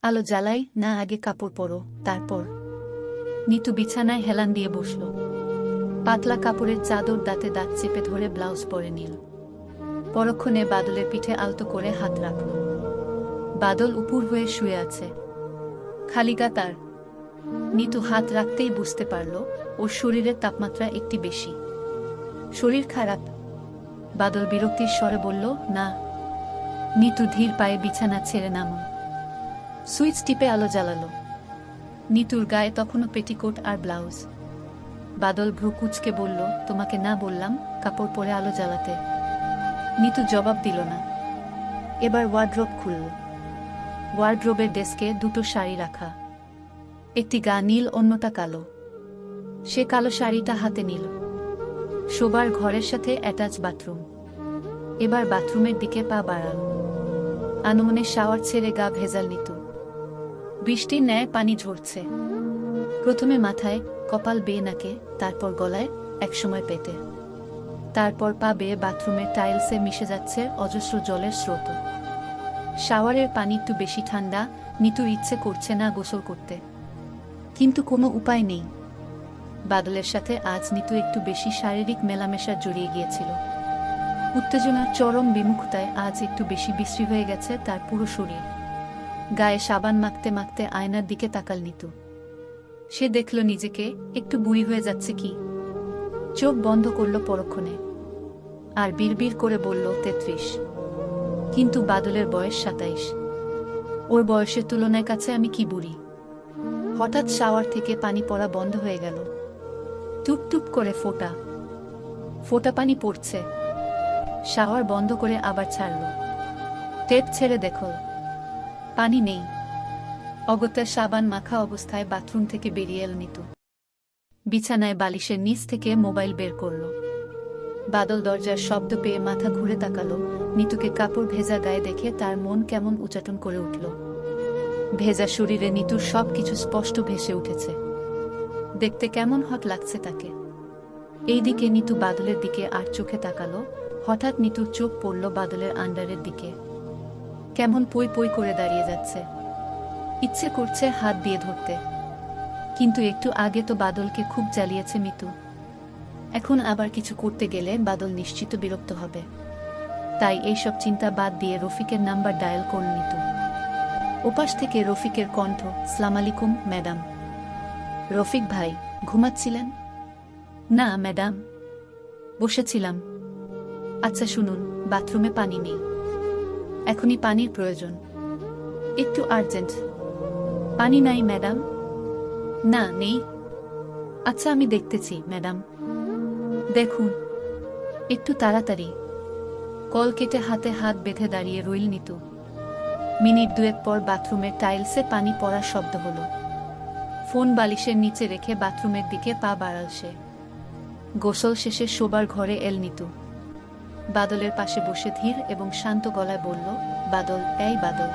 আলো জ্বালাই না, আগে কাপড় পরো, তারপর। নিতু বিছানায় হেলান দিয়ে বসল। পাতলা কাপড়ের চাদর দাঁতে দাঁত চেপে ধরে ব্লাউজ পরে নিল। পরক্ষণে বাদলের পিঠে আলতো করে হাত রাখল। বাদল উপুর হয়ে শুয়ে আছে, খালি গা তার। নিতু হাত রাখতেই বুঝতে পারল ওর শরীরের তাপমাত্রা একটু বেশি। শরীর খারাপ? বাদল বিরক্তির স্বরে বলল, না। নিতু ধীর পায়ে বিছানা ছেড়ে নামল। সুইচ টিপে আলো জ্বালালো। নিতুর গায়ে তখনও পেটিকোট আর ব্লাউজ। বাদল ভ্রু কুঁচকে বলল, তোমাকে না বললাম কাপড় পরে আলো জ্বালাতে? নিতু জবাব দিল না। এবার ওয়ার্ড্রোব খুলল। ওয়ার্ড্রোবের ডেস্কে দুটো শাড়ি রাখা, একটি গা নীল, অন্যটা কালো। সে কালো শাড়িটা হাতে নিল। শোবার ঘরের সাথে অ্যাটাচ বাথরুম। এবার বাথরুমের দিকে পা বাড়াল। আনমনে শাওয়ার ছেড়ে গা ভেজাল নিতু। বৃষ্টির ন্যায় পানি ঝরছে, প্রথমে মাথায়, কপাল বেয়ে নাকে, তারপর গলায়, একসময় পেটে, তারপর পা বেয়ে বাথরুমের টাইলসে মিশে যাচ্ছে অজস্র জলের স্রোত। শাওয়ারের পানি একটু বেশি ঠান্ডা, নিতুর ইচ্ছে করছে না গোসল করতে, কিন্তু কোনো উপায় নেই। বাদলের সাথে আজ নিতু একটু বেশি শারীরিক মেলামেশা জড়িয়ে গিয়েছিল। উত্তেজনার চরম বিমুখতায় আজ একটু বেশি বিশ্রী হয়ে গেছে তার পুরো শরীর। গায়ে সাবান মাখতে মাখতে আয়নার দিকে তাকাল নিতু। সে দেখল নিজেকে একটু বুড়ি হয়ে যাচ্ছে কি। চোখ বন্ধ করল পরক্ষণে, আর বিড়বিড় করে বলল, ৩৩। কিন্তু বাদলের বয়স ২৭। ওর বয়সের তুলনায় কাছে আমি কি বুড়ি। হঠাৎ শাওয়ার থেকে পানি পড়া বন্ধ হয়ে গেল। টুপ টুপ করে ফোঁটা ফোঁটা পানি পড়ছে। শাওয়ার বন্ধ করে আবার ছাড়ল। টেপ ছেড়ে দেখল পানি নেই। অগত্যা সাবান মাখা অবস্থায় বাথরুম থেকে বেরিয়ে এল নিতু। বিছানায় বালিশের নিচ থেকে মোবাইল বের করল। বাদল দরজার শব্দ পেয়ে মাথা ঘুরে তাকালো। নিতুকে কাপড় ভেজা গায়ে দেখে তার মন কেমন উচাটন করে উঠল। ভেজা শরীরে নিতুর সবকিছু স্পষ্ট ভেসে উঠেছে। দেখতে কেমন হট লাগছে তাকে। এইদিকে নিতু বাদলের দিকে আর চোখে তাকালো। হঠাৎ নিতুর চোখ পড়ল বাদলের আন্ডারের দিকে। কেমন পই পই করে দাঁড়িয়ে যাচ্ছে। ইচ্ছে করছে হাত দিয়ে ধরতে, কিন্তু একটু আগে তো বাদলকে খুব জ্বালিয়েছে মিতু। এখন আবার কিছু করতে গেলে বাদল নিশ্চিত বিরক্ত হবে। তাই এইসব চিন্তা বাদ দিয়ে রফিকের নাম্বার ডায়াল করল নিতু। ওপাশ থেকে রফিকের কণ্ঠ, সালাম আলাইকুম ম্যাডাম। রফিক ভাই, ঘুমাচ্ছিলেন? না ম্যাডাম, বসেছিলাম। আচ্ছা শুনুন, বাথরুমে পানি নেই, এখনই পানির প্রয়োজন, একটু আর্জেন্ট। পানি নাই ম্যাডাম? না নেই। আচ্ছা আমি দেখতেছি ম্যাডাম। দেখুন একটু তাড়াতাড়ি। কল কেটে হাতে হাত বেঁধে দাঁড়িয়ে রইল নিতু। মিনিট দুয়েক পর বাথরুমের টাইলসে পানি পড়ার শব্দ হলো। ফোন বালিশের নিচে রেখে বাথরুমের দিকে পা বাড়াল সে। গোসল শেষে শোবার ঘরে এল নিতু। বাদলের পাশে বসে ধীর এবং শান্ত গলায় বলল, বাদল, এই বাদল।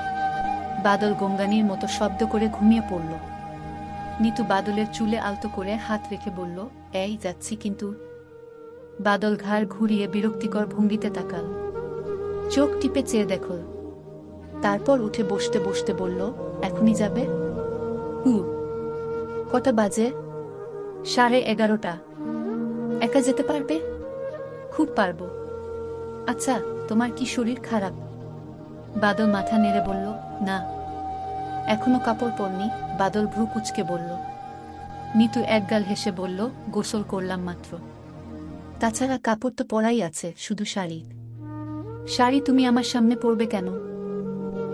বাদল গঙ্গানির মতো শব্দ করে ঘুমিয়ে পড়ল। নিতু বাদলের চুলে আলতো করে হাত রেখে বলল, এই যাচ্ছি কিন্তু। বাদল ঘাড় ঘুরিয়ে বিরক্তিকর ভঙ্গিতে তাকাল। চোখ টিপে চেয়ে দেখল। তারপর উঠে বসতে বসতে বলল, এখনই যাবে? কটা বাজে? 11:30। একা যেতে পারবে? খুব পারবো। আচ্ছা তোমার কি শরীর খারাপ? বাদল মাথা নেড়ে বলল, না। এখনো কাপড় পরনি? বাদল ভ্রু কুঁচকে বলল। নিতু একগাল হেসে বলল, গোসল করলাম মাত্র। তাছাড়া কাপড় তো পরাই আছে, শুধু শাড়ি। শাড়ি তুমি আমার সামনে পরবে কেন?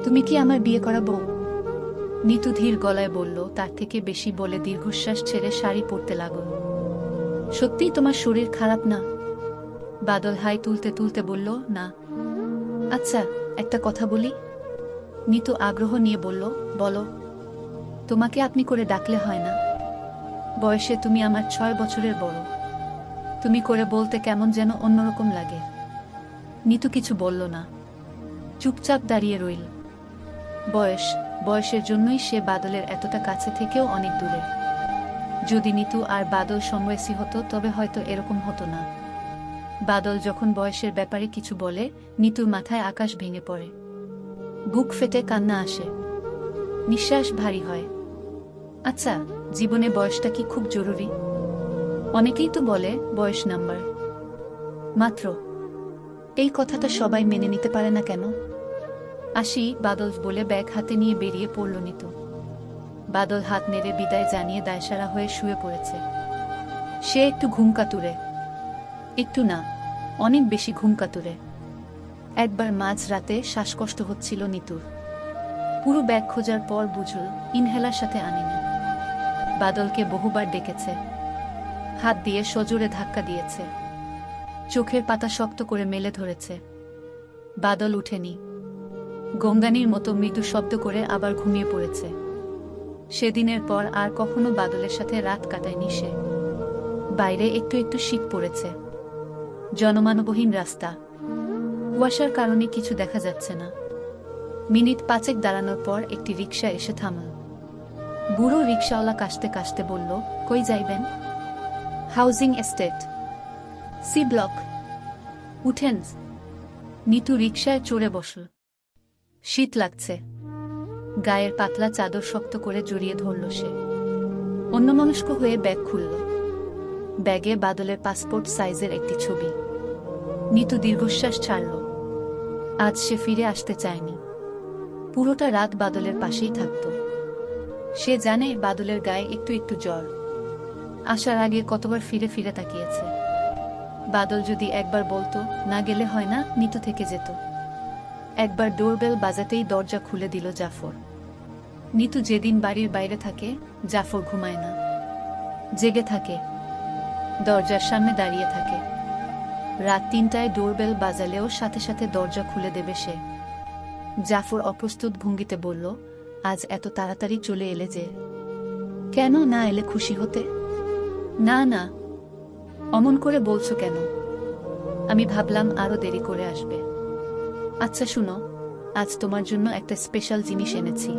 তুমি কি আমার বিয়ে করা বউ? নিতু ধীর গলায় বলল, তার থেকে বেশি বলে দীর্ঘশ্বাস ছেড়ে শাড়ি পরতে লাগল। সত্যিই তোমার শরীর খারাপ না? বাদল হাই তুলতে তুলতে বলল, না। আচ্ছা একটা কথা বলি। নিতু আগ্রহ নিয়ে বলল, বলো। তোমাকে আপনি করে ডাকলে হয় না? বয়সে তুমি আমার 6 বছরের বড়। তুমি করে বলতে কেমন যেন অন্যরকম লাগে। নিতু কিছু বলল না, চুপচাপ দাঁড়িয়ে রইল। বয়সের জন্যই সে বাদলের এতটা কাছে থেকেও অনেক দূরে। যদি নিতু আর বাদল সমবয়সী হতো তবে হয়তো এরকম হতো না। বাদল যখন বয়সের ব্যাপারে কিছু বলে, নিতুর মাথায় আকাশ ভেঙে পড়ে, বুক ফেটে কান্না আসে। নিঃশ্বাস ভারী হয়। আচ্ছা, জীবনে বয়সটা কি খুব জরুরি? অনেকেই তো বলে বয়স নাম্বার মাত্র। এই কথাটা সবাই মেনে নিতে পারে না কেন? আসি বাদল বলে ব্যাগ হাতে নিয়ে বেরিয়ে পড়ল নিতু। বাদল হাত নেড়ে বিদায় জানিয়ে দায়সারা হয়ে শুয়ে পড়েছে। সে একটু ঘুমকাতুরে, একটু না, অনেক বেশি ঘুমকাতুরে। একবার মাঝ রাতে শ্বাসকষ্ট হচ্ছিল নিতুর। পুরো ব্যাগ খোঁজার পর বুঝল ইনহেলার সাথে আনেনি। বাদলকে বহুবার ডেকেছে, হাত দিয়ে সজোরে ধাক্কা দিয়েছে, চোখের পাতা শক্ত করে মেলে ধরেছে। বাদল উঠেনি, গঙ্গানির মতো মৃদু শব্দ করে আবার ঘুমিয়ে পড়েছে। সেদিনের পর আর কখনো বাদলের সাথে রাত কাটায়নি সে। বাইরে একটু একটু শীত পড়েছে, জনমানবহীন রাস্তা, কুয়াশার কারণে কিছু দেখা যাচ্ছে না। মিনিট 5 দাঁড়ানোর পর একটি রিকশা এসে থামল। বুড়ো রিকশাওয়ালা কাশতে কাশতে বলল, কই যাইবেন? Housing estate, C block. উঠেন। নিতু রিকশায় চড়ে বসল। শীত লাগছে, গায়ের পাতলা চাদর শক্ত করে জড়িয়ে ধরল সে। অন্যমনস্ক হয়ে ব্যাগ খুলল। ব্যাগে বাদলের পাসপোর্ট সাইজের একটি ছবি। নিতু দীর্ঘশ্বাস ছাড়ল। আজ সে ফিরে আসতে চায়নি। পুরোটা রাত বাদলের পাশেই থাকত। সে জানে বাদলের গায়ে একটু একটু জ্বর। আসার আগে কতবার ফিরে ফিরে তাকিয়েছে। বাদল যদি একবার বলতো না গেলে হয় না, নিতু থেকে যেত। একবার ডোরবেল বাজাতেই দরজা খুলে দিল জাফর। নিতু যেদিন বাড়ির বাইরে থাকে, জাফর ঘুমায় না, জেগে থাকে, দরজার সামনে দাঁড়িয়ে থাকে। রাত 3টায় ডোরবেল বাজালেও সাথে সাথে দরজা খুলে দেবে সে। জাফর অপ্রস্তুত ভঙ্গিতে বলল, আজ এত তাড়াতাড়ি চলে এলে যে? কেন না এলে খুশি হতে? না না, অমন করে বলছো কেন? আমি ভাবলাম আরো দেরি করে আসবে। আচ্ছা শুনো, আজ তোমার জন্য একটা স্পেশাল জিনিস এনেছি।